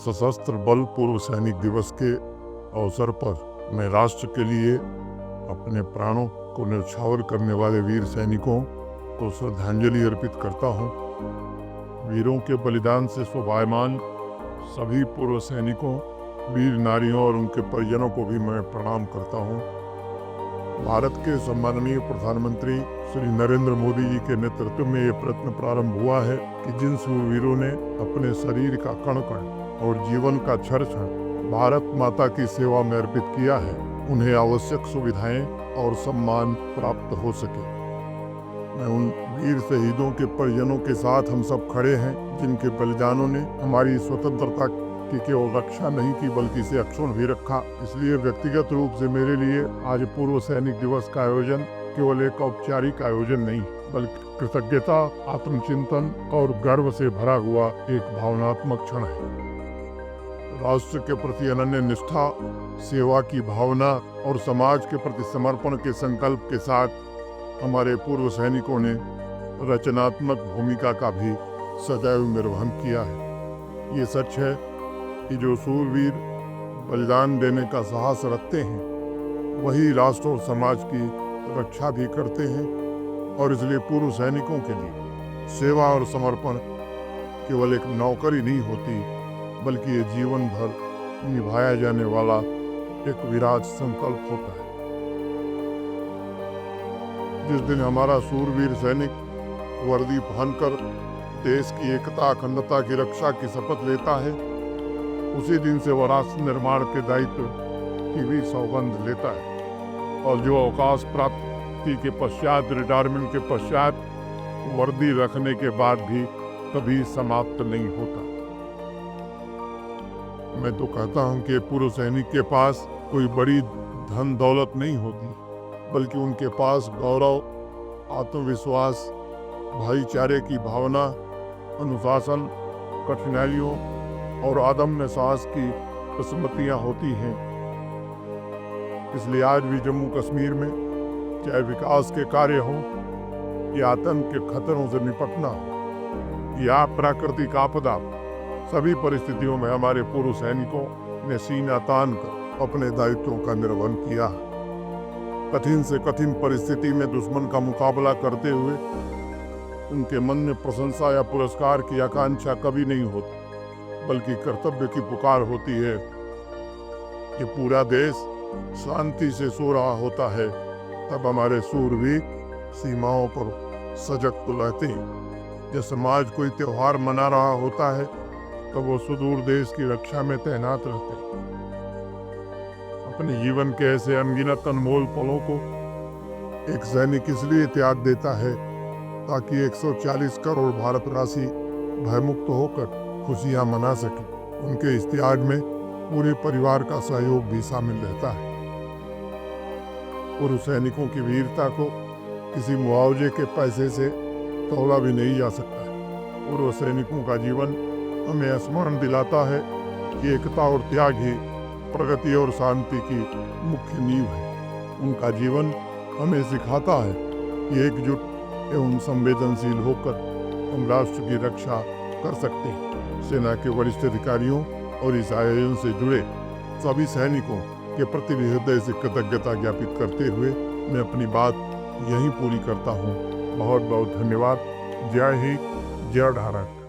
सशस्त्र बल पूर्व सैनिक दिवस के अवसर पर मैं राष्ट्र के लिए अपने प्राणों को न्यौछावर करने वाले वीर सैनिकों को श्रद्धांजलि अर्पित करता हूँ। वीरों के बलिदान से शोभायमान सभी पूर्व सैनिकों, वीर नारियों और उनके परिजनों को भी मैं प्रणाम करता हूँ। भारत के सम्माननीय प्रधानमंत्री श्री नरेंद्र मोदी जी के नेतृत्व में ये प्रयत्न प्रारंभ हुआ है कि जिन शूरवीरों ने अपने शरीर का कण कण और जीवन का क्षण क्षण भारत माता की सेवा में अर्पित किया है, उन्हें आवश्यक सुविधाएं और सम्मान प्राप्त हो सके। मैं उन वीर शहीदों के परिजनों के साथ हम सब खड़े हैं जिनके बलिदानों ने हमारी स्वतंत्रता की केवल रक्षा नहीं की बल्कि इसे अक्षुण्ण भी रखा। इसलिए व्यक्तिगत रूप से मेरे लिए आज पूर्व सैनिक दिवस का आयोजन केवल एक औपचारिक आयोजन नहीं बल्कि कृतज्ञता, आत्मचिंतन और गर्व से भरा हुआ एक भावनात्मक क्षण है। राष्ट्र के प्रति अनन्य निष्ठा, सेवा की भावना और समाज के प्रति समर्पण के संकल्प के साथ हमारे पूर्व सैनिकों ने रचनात्मक भूमिका का भी सदैव निर्वहन किया है। ये सच है कि जो शूरवीर बलिदान देने का साहस रखते हैं वही राष्ट्र और समाज की रक्षा भी करते हैं, और इसलिए पूर्व सैनिकों के लिए सेवा और समर्पण केवल एक नौकरी नहीं होती बल्कि ये जीवन भर निभाया जाने वाला एक विराट संकल्प होता है। जिस दिन हमारा शूरवीर सैनिक वर्दी पहनकर देश की एकता, अखंडता की रक्षा की शपथ लेता है, उसी दिन से वह राष्ट्र निर्माण के दायित्व की भी सौगंध लेता है, और जो अवकाश प्राप्ति के पश्चात, रिटायरमेंट के पश्चात वर्दी रखने के बाद भी कभी समाप्त नहीं होता। मैं तो कहता हूं कि पूर्व सैनिक के पास कोई बड़ी धन दौलत नहीं होती बल्कि उनके पास गौरव, आत्मविश्वास, भाईचारे की भावना, अनुशासन, कठिनाइयों और अदम्य साहस की किस्मतियां होती हैं। इसलिए आज भी जम्मू कश्मीर में चाहे विकास के कार्य हो या आतंक के खतरों से निपटना हो या प्राकृतिक आपदा, सभी परिस्थितियों में हमारे पूर्व सैनिकों ने सीना तान कर अपने दायित्वों का निर्वहन किया। कठिन से कठिन परिस्थिति में दुश्मन का मुकाबला करते हुए उनके मन में प्रशंसा या पुरस्कार की आकांक्षा कभी नहीं होती बल्कि कर्तव्य की पुकार होती है कि पूरा देश शांति से सो रहा होता है तब हमारे शूरवीर सीमाओं पर सजग तो रहते हैं। जब समाज कोई त्योहार मना रहा होता है तब वो सुदूर देश की रक्षा में तैनात रहते हैं। अपने जीवन के ऐसे अनगिनत अनमोल पलों को एक सैनिक इसलिए त्याग देता है ताकि 140 करोड़ भारतवासी भयमुक्त होकर खुशियां मना सके। उनके इस त्याग में पूरे परिवार का सहयोग भी शामिल रहता है। पूर्व सैनिकों की वीरता को किसी मुआवजे के पैसे से तौला भी नहीं जा सकता है। पूर्व सैनिकों का जीवन हमें स्मरण दिलाता है कि एकता और त्याग ही प्रगति और शांति की मुख्य नींव है। उनका जीवन हमें सिखाता है कि एकजुट एवं संवेदनशील होकर हम राष्ट्र की रक्षा कर सकते हैं। सेना के वरिष्ठ अधिकारियों और इस आयोजन से जुड़े सभी सैनिकों के प्रति हृदय से कृतज्ञता ज्ञापित करते हुए मैं अपनी बात यहीं पूरी करता हूँ। बहुत बहुत धन्यवाद। जय हिंद, जय भारत।